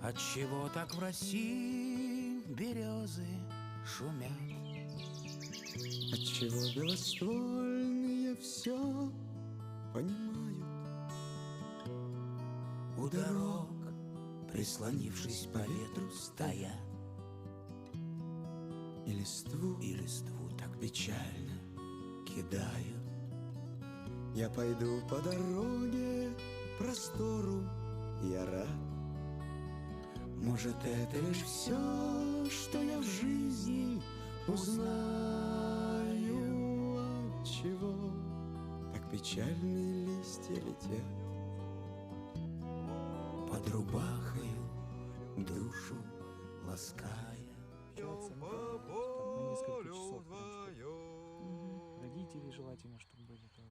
Отчего так в России березы шумят? Отчего белоствольные все понимают? У дорог, прислонившись по ветру, стоят, И листву так печально кидают. я пойду по дороге простору, я рад. Может, это лишь Все, что я в жизни узнаю, отчего так печальные листья летят под рубахою душу лаская. Общаться, на несколько часов, потому что родители желательно, чтобы